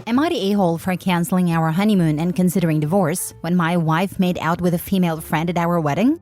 Am I the a-hole for canceling our honeymoon and considering divorce when my wife made out with a female friend at our wedding?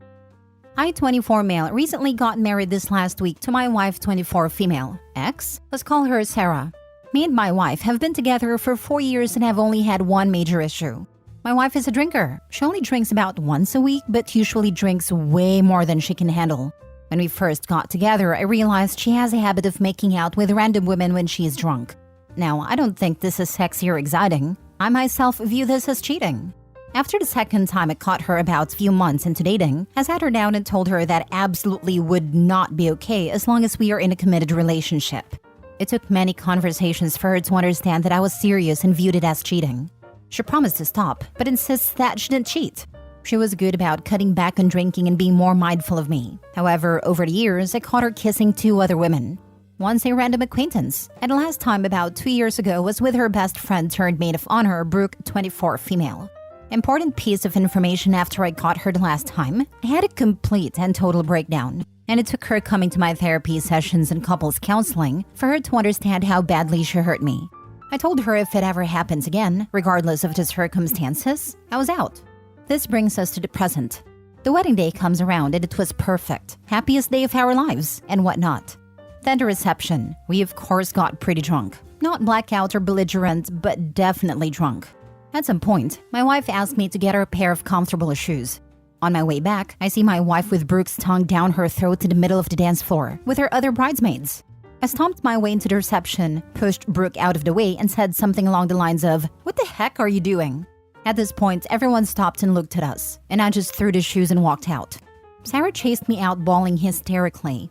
I, 24 male, recently got married this last week to my wife, 24 female. Ex? Let's call her Sarah. Me and my wife have been together for 4 years and have only had one major issue. My wife is a drinker. She only drinks about once a week, but usually drinks way more than she can handle. When we first got together, I realized she has a habit of making out with random women when she is drunk. Now, I don't think this is sexy or exciting. I myself view this as cheating. After the second time I caught her about a few months into dating, I sat her down and told her that absolutely would not be okay as long as we are in a committed relationship. It took many conversations for her to understand that I was serious and viewed it as cheating. She promised to stop, but insists that she didn't cheat. She was good about cutting back on drinking and being more mindful of me. However, over the years, I caught her kissing 2 other women. Once a random acquaintance, and the last time about 2 years ago was with her best friend turned maid of honor, Brooke, 24 female. Important piece of information after I caught her the last time, I had a complete and total breakdown. And it took her coming to my therapy sessions and couples counseling for her to understand how badly she hurt me. I told her if it ever happens again, regardless of the circumstances, I was out. This brings us to the present. The wedding day comes around and it was perfect. Happiest day of our lives, and whatnot. Then the reception. We of course got pretty drunk. Not blackout or belligerent, but definitely drunk. At some point, my wife asked me to get her a pair of comfortable shoes. On my way back, I see my wife with Brooke's tongue down her throat to the middle of the dance floor with her other bridesmaids. I stomped my way into the reception, pushed Brooke out of the way, and said something along the lines of, "What the heck are you doing?" At this point, everyone stopped and looked at us, and I just threw the shoes and walked out. Sarah chased me out, bawling hysterically.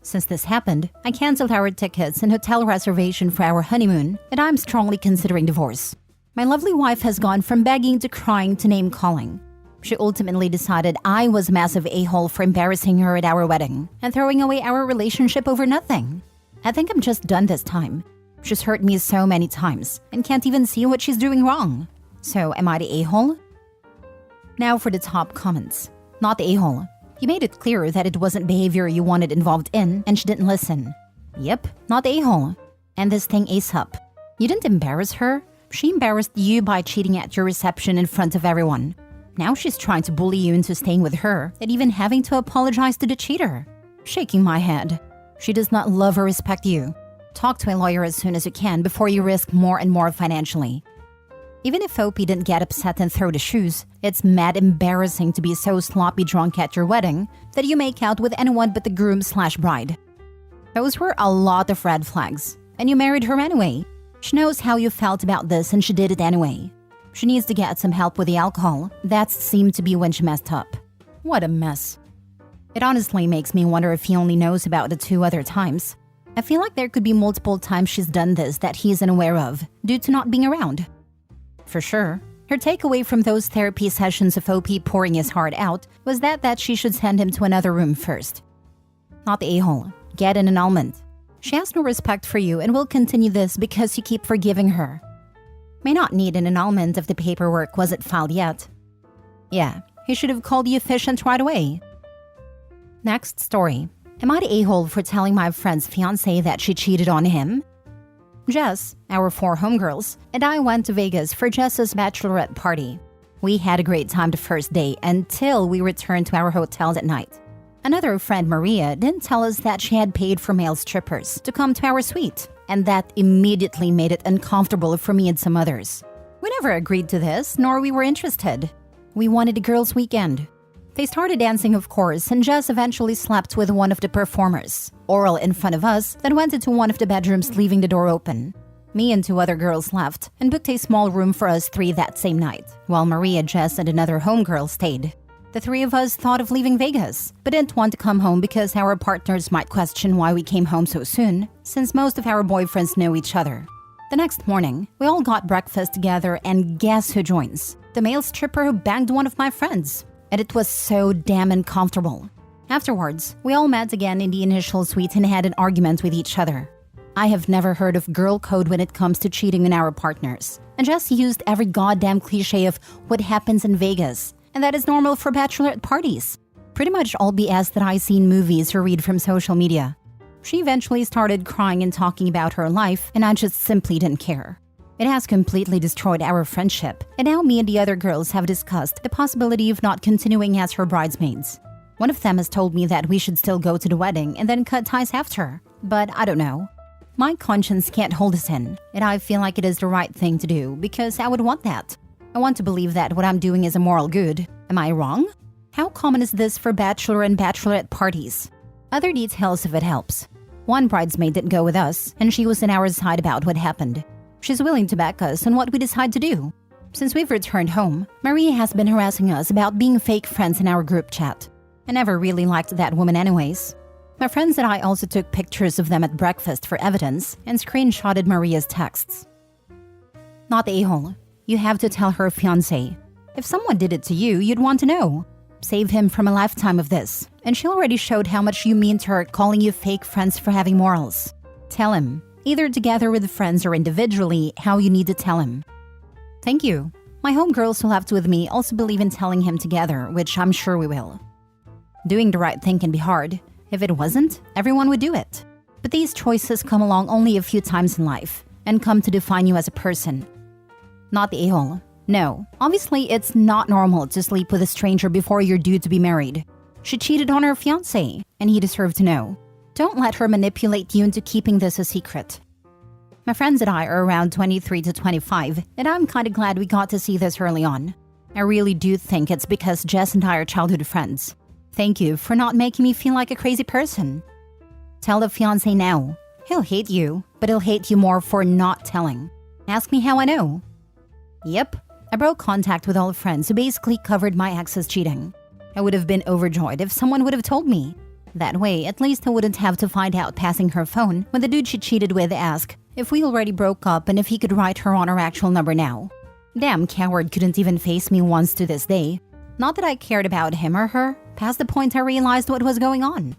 Since this happened, I canceled our tickets and hotel reservation for our honeymoon, and I'm strongly considering divorce. My lovely wife has gone from begging to crying to name-calling. She ultimately decided I was a massive a-hole for embarrassing her at our wedding and throwing away our relationship over nothing. I think I'm just done this time. She's hurt me so many times and can't even see what she's doing wrong. So, am I the a-hole? Now for the top comments. Not the a-hole. You made it clear that it wasn't behavior you wanted involved in and she didn't listen. Yep, not the a-hole. And this thing ace up. You didn't embarrass her. She embarrassed you by cheating at your reception in front of everyone. Now she's trying to bully you into staying with her and even having to apologize to the cheater. Shaking my head. She does not love or respect you. Talk to a lawyer as soon as you can before you risk more and more financially. Even if OP didn't get upset and throw the shoes, it's mad embarrassing to be so sloppy drunk at your wedding that you make out with anyone but the groom/bride. Those were a lot of red flags, and you married her anyway. She knows how you felt about this and she did it anyway. She needs to get some help with the alcohol. That seemed to be when she messed up. What a mess. It honestly makes me wonder if he only knows about the 2 other times. I feel like there could be multiple times she's done this that he's unaware of, due to not being around. For sure, her takeaway from those therapy sessions of OP pouring his heart out was that she should send him to another room first. Not the a-hole. Get an annulment. She has no respect for you and will continue this because you keep forgiving her. May not need an annulment if the paperwork wasn't filed yet. Yeah, he should have called the efficient right away. Next story. Am I the a-hole for telling my friend's fiancé that she cheated on him? Jess, our 4 homegirls, and I went to Vegas for Jess's bachelorette party. We had a great time the first day until we returned to our hotels at night. Another friend, Maria, didn't tell us that she had paid for male strippers to come to our suite, and that immediately made it uncomfortable for me and some others. We never agreed to this, nor we were interested. We wanted a girls' weekend. They started dancing, of course, and Jess eventually slept with one of the performers, oral in front of us, then went into one of the bedrooms, leaving the door open. Me and 2 other girls left and booked a small room for us 3 that same night, while Maria, Jess, and another homegirl stayed. The 3 of us thought of leaving Vegas, but didn't want to come home because our partners might question why we came home so soon, since most of our boyfriends know each other. The next morning, we all got breakfast together, and guess who joins? The male stripper who banged one of my friends. And it was so damn uncomfortable. Afterwards, we all met again in the initial suite and had an argument with each other. I have never heard of girl code when it comes to cheating on our partners, and Jess used every goddamn cliche of what happens in Vegas, and that is normal for bachelorette parties. Pretty much all BS that I see in movies or read from social media. She eventually started crying and talking about her life, and I just simply didn't care. It has completely destroyed our friendship, and now me and the other girls have discussed the possibility of not continuing as her bridesmaids. One of them has told me that we should still go to the wedding and then cut ties after, but I don't know. My conscience can't hold us in, and I feel like it is the right thing to do because I would want that. I want to believe that what I'm doing is a moral good. Am I wrong? How common is this for bachelor and bachelorette parties? Other details if it helps. One bridesmaid didn't go with us, and she was on our side about what happened. She's willing to back us on what we decide to do. Since we've returned home, Maria has been harassing us about being fake friends in our group chat. I never really liked that woman anyways. My friends and I also took pictures of them at breakfast for evidence and screenshotted Maria's texts. Not the a-hole. You have to tell her fiancé. If someone did it to you, you'd want to know. Save him from a lifetime of this. And she already showed how much you mean to her calling you fake friends for having morals. Tell him, either together with friends or individually, how you need to tell him. Thank you. My homegirls who left with me also believe in telling him together, which I'm sure we will. Doing the right thing can be hard. If it wasn't, everyone would do it. But these choices come along only a few times in life and come to define you as a person. Not the a-hole. No, obviously it's not normal to sleep with a stranger before you're due to be married. She cheated on her fiancé, and he deserved to know. Don't let her manipulate you into keeping this a secret. My friends and I are around 23 to 25, and I'm kinda glad we got to see this early on. I really do think it's because Jess and I are childhood friends. Thank you for not making me feel like a crazy person. Tell the fiancé now. He'll hate you, but he'll hate you more for not telling. Ask me how I know. Yep, I broke contact with all friends who basically covered my ex's cheating. I would have been overjoyed if someone would have told me. That way, at least I wouldn't have to find out passing her phone when the dude she cheated with asked if we already broke up and if he could write her on her actual number now. Damn coward couldn't even face me once to this day. Not that I cared about him or her, past the point I realized what was going on.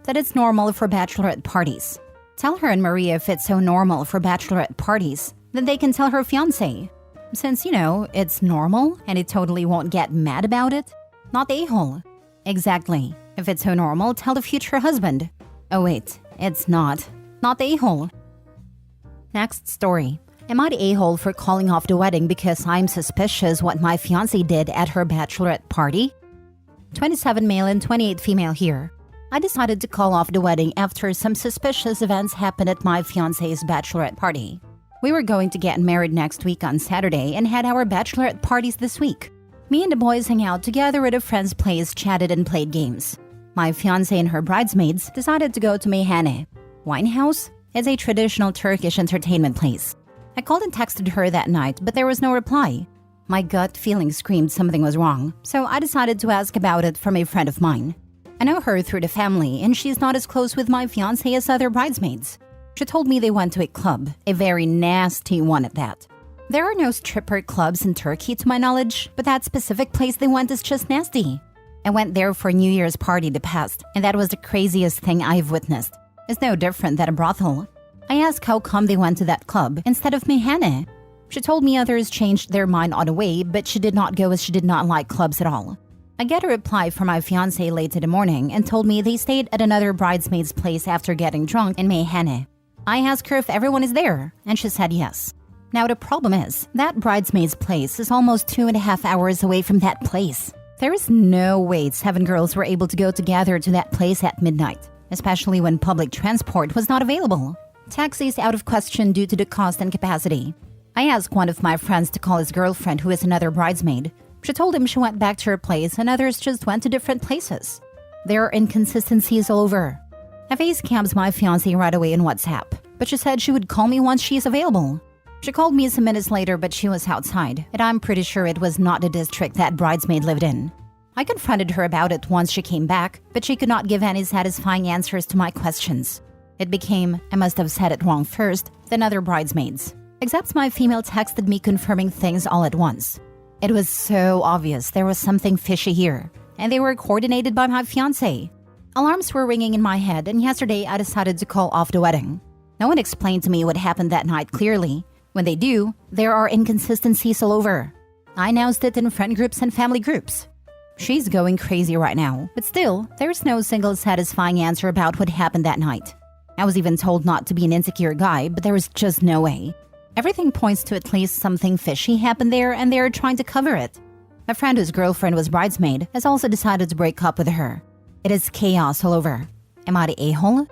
That it's normal for bachelorette parties. Tell her and Maria if it's so normal for bachelorette parties, then they can tell her fiancé. Since, it's normal and he totally won't get mad about it. Not the a-hole. Exactly. If it's so normal, tell the future husband. Oh wait, it's not. Not the a-hole. Next story. Am I the a-hole for calling off the wedding because I'm suspicious what my fiancé did at her bachelorette party? 27 male and 28 female here. I decided to call off the wedding after some suspicious events happened at my fiancé's bachelorette party. We were going to get married next week on Saturday and had our bachelorette parties this week. Me and the boys hang out together at a friend's place, chatted and played games. My fiancé and her bridesmaids decided to go to Meyhane. Winehouse is a traditional Turkish entertainment place. I called and texted her that night, but there was no reply. My gut feeling screamed something was wrong, so I decided to ask about it from a friend of mine. I know her through the family, and she's not as close with my fiancé as other bridesmaids. She told me they went to a club, a very nasty one at that. There are no stripper clubs in Turkey to my knowledge, but that specific place they went is just nasty. I went there for a New Year's party the past, and that was the craziest thing I've witnessed. It's no different than a brothel. I asked how come they went to that club instead of Meyhane. She told me others changed their mind on the way, but she did not go as she did not like clubs at all. I get a reply from my fiancé late in the morning and told me they stayed at another bridesmaid's place after getting drunk in Meyhane. I asked her if everyone is there, and she said yes. Now the problem is, that bridesmaid's place is almost 2.5 hours away from that place. There is no way 7 girls were able to go together to that place at midnight, especially when public transport was not available. Taxi is out of question due to the cost and capacity. I asked one of my friends to call his girlfriend who is another bridesmaid. She told him she went back to her place and others just went to different places. There are inconsistencies all over. I facecammed my fiancé right away in WhatsApp, but she said she would call me once she is available. She called me some minutes later, but she was outside, and I'm pretty sure it was not the district that bridesmaid lived in. I confronted her about it once she came back, but she could not give any satisfying answers to my questions. It became, I must have said it wrong first, than other bridesmaids. Except my female texted me confirming things all at once. It was so obvious there was something fishy here, and they were coordinated by my fiancé. Alarms were ringing in my head, and yesterday I decided to call off the wedding. No one explained to me what happened that night clearly. When they do, there are inconsistencies all over. I announced it in friend groups and family groups. She's going crazy right now, but still, there's no single satisfying answer about what happened that night. I was even told not to be an insecure guy, but there was just no way. Everything points to at least something fishy happened there and they're trying to cover it. A friend whose girlfriend was bridesmaid has also decided to break up with her. It is chaos all over. Am I the a-hole?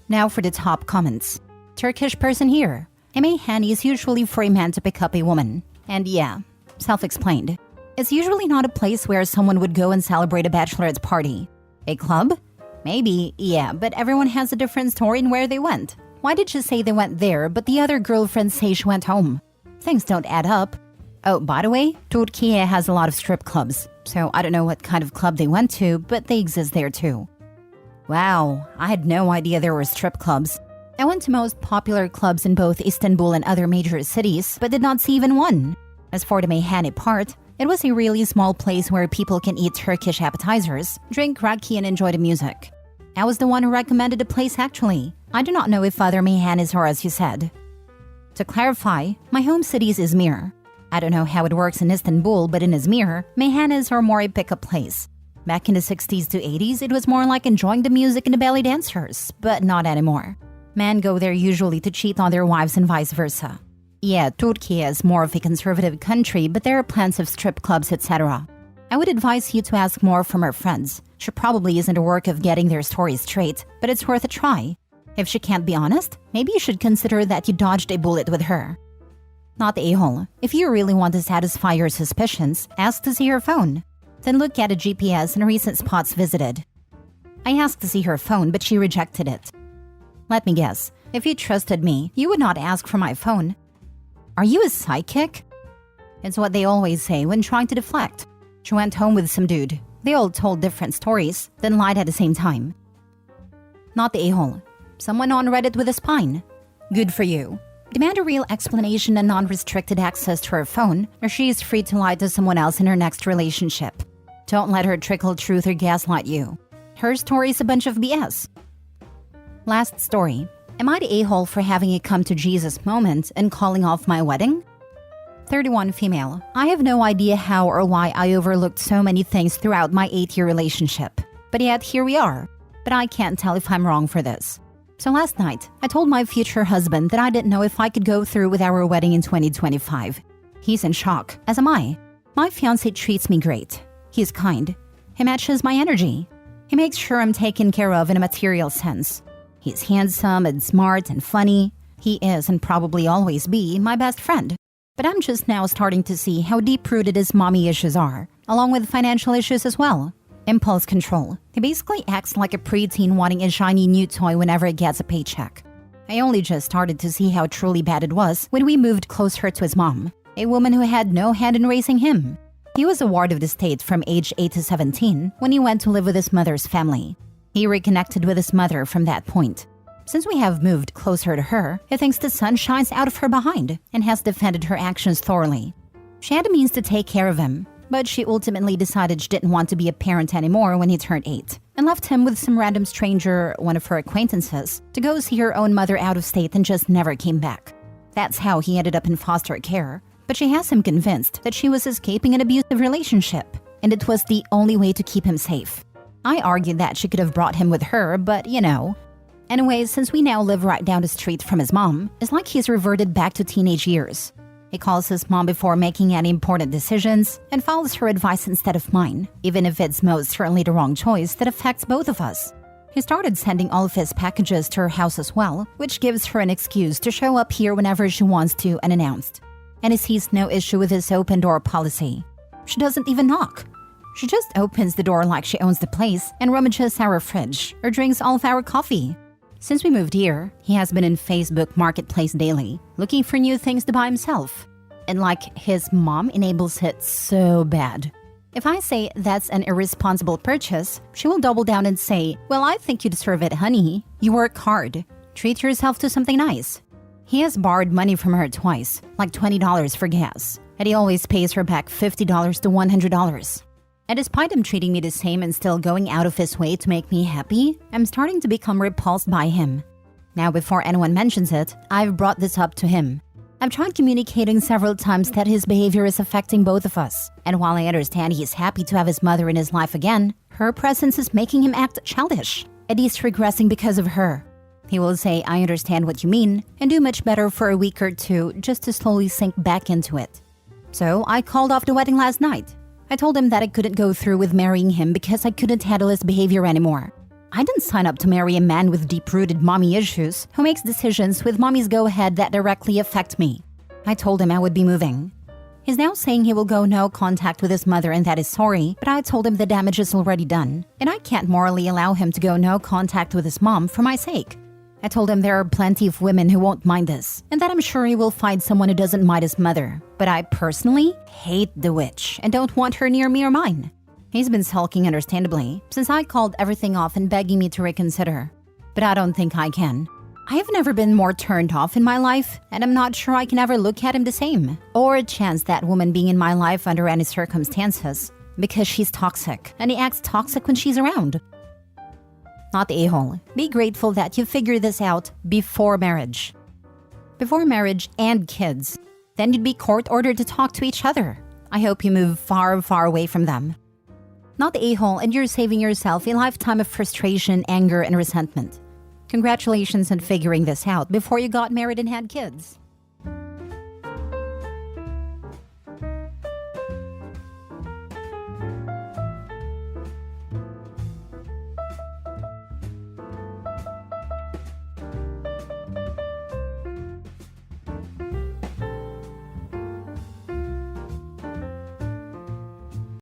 Now for the top comments. Turkish person here. Hani is usually for a man to pick up a woman. And yeah, self-explained. It's usually not a place where someone would go and celebrate a bachelorette party. A club? Maybe, yeah, but everyone has a different story in where they went. Why did she say they went there, but the other girlfriends say she went home? Things don't add up. Oh, by the way, Turkey has a lot of strip clubs. So I don't know what kind of club they went to, but they exist there too. Wow, I had no idea there were strip clubs. I went to most popular clubs in both Istanbul and other major cities, but did not see even one. As for the Meyhane part, it was a really small place where people can eat Turkish appetizers, drink raki and enjoy the music. I was the one who recommended the place actually. I do not know if other Meyhanes are as you said. To clarify, my home city is Izmir. I don't know how it works in Istanbul, but in Izmir, Meyhanes are more a pickup place. Back in the 60s to 80s, it was more like enjoying the music and the belly dancers, but not anymore. Men go there usually to cheat on their wives and vice versa. Yeah, Turkey is more of a conservative country, but there are plenty of strip clubs, etc. I would advise you to ask more from her friends. She probably isn't a work of getting their stories straight, but it's worth a try. If she can't be honest, maybe you should consider that you dodged a bullet with her. Not the a-hole. If you really want to satisfy your suspicions, ask to see her phone. Then look at a GPS and recent spots visited. I asked to see her phone, but she rejected it. Let me guess, if you trusted me, you would not ask for my phone. Are you a psychic? It's what they always say when trying to deflect. She went home with some dude. They all told different stories, then lied at the same time. Not the a-hole. Someone on Reddit with a spine. Good for you. Demand a real explanation and non-restricted access to her phone, or she is free to lie to someone else in her next relationship. Don't let her trickle truth or gaslight you. Her story is a bunch of BS. Last story. Am I the a-hole for having a come-to-Jesus moment and calling off my wedding? 31 female. I have no idea how or why I overlooked so many things throughout my 8-year relationship. But yet here we are. But I can't tell if I'm wrong for this. So last night, I told my future husband that I didn't know if I could go through with our wedding in 2025. He's in shock, as am I. My fiancé treats me great. He's kind. He matches my energy. He makes sure I'm taken care of in a material sense. He's handsome and smart and funny. He is and probably always be my best friend. But I'm just now starting to see how deep-rooted his mommy issues are, along with financial issues as well. Impulse control. He basically acts like a preteen wanting a shiny new toy whenever he gets a paycheck. I only just started to see how truly bad it was when we moved closer to his mom, a woman who had no hand in raising him. He was a ward of the state from age 8 to 17 when he went to live with his mother's family. He reconnected with his mother from that point. Since we have moved closer to her, he thinks the sun shines out of her behind and has defended her actions thoroughly. She had the means to take care of him, but she ultimately decided she didn't want to be a parent anymore when he turned 8 and left him with some random stranger, one of her acquaintances, to go see her own mother out of state and just never came back. That's how he ended up in foster care, but she has him convinced that she was escaping an abusive relationship and it was the only way to keep him safe. I argued that she could have brought him with her, but you know. Anyways, since we now live right down the street from his mom, it's like he's reverted back to teenage years. He calls his mom before making any important decisions and follows her advice instead of mine, even if it's most certainly the wrong choice that affects both of us. He started sending all of his packages to her house as well, which gives her an excuse to show up here whenever she wants to unannounced. And he sees no issue with his open door policy. She doesn't even knock. She just opens the door like she owns the place and rummages our fridge or drinks all of our coffee. Since we moved here, he has been in Facebook Marketplace daily, looking for new things to buy himself. And like, his mom enables it so bad. If I say that's an irresponsible purchase, she will double down and say, well, I think you deserve it, honey. You work hard. Treat yourself to something nice. He has borrowed money from her twice, like $20 for gas, and he always pays her back $50 to $100. And despite him treating me the same and still going out of his way to make me happy, I'm starting to become repulsed by him. Now, before anyone mentions it, I've brought this up to him. I've tried communicating several times that his behavior is affecting both of us. And while I understand he's happy to have his mother in his life again, her presence is making him act childish. And he's regressing because of her. He will say, I understand what you mean, and do much better for a week or two just to slowly sink back into it. So I called off the wedding last night. I told him that I couldn't go through with marrying him because I couldn't handle his behavior anymore. I didn't sign up to marry a man with deep-rooted mommy issues who makes decisions with mommy's go-ahead that directly affect me. I told him I would be moving. He's now saying he will go no contact with his mother and that is sorry, but I told him the damage is already done, and I can't morally allow him to go no contact with his mom for my sake. I told him there are plenty of women who won't mind this, and that I'm sure he will find someone who doesn't mind his mother. But I personally hate the witch and don't want her near me or mine. He's been sulking understandably, since I called everything off and begging me to reconsider. But I don't think I can. I have never been more turned off in my life, and I'm not sure I can ever look at him the same, or a chance that woman being in my life under any circumstances, because she's toxic, and he acts toxic when she's around. Not the a-hole. Be grateful that you figured this out before marriage. Before marriage and kids. Then you'd be court-ordered to talk to each other. I hope you move far, far away from them. Not the a-hole, and you're saving yourself a lifetime of frustration, anger, and resentment. Congratulations on figuring this out before you got married and had kids.